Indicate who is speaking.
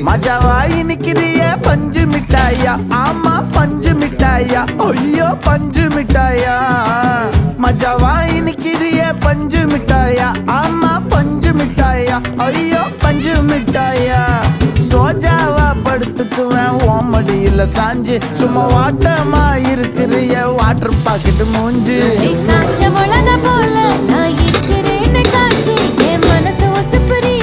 Speaker 1: மஜாவா இனிக்கிறிய பஞ்சு மிட்டாயா ஆமா பஞ்சு மிட்டாயா ஐயோ பஞ்சு மிட்டாயா மஜாவா இனிக்கிறிய பஞ்சு மிட்டாயா ஆமா பஞ்சு மிட்டாயா ஐயோ பஞ்சு மிட்டாயா சோஜாவா படுத்துக்குவேன் ஓமடியில சாஞ்சு சும்மா வாட்டமா இருக்கிறிய வாட்டர் பாக்கெட் மூஞ்சு
Speaker 2: போல நான் இருக்கிறேன்னு காட்சி என் மனசு ஒசுப்புறி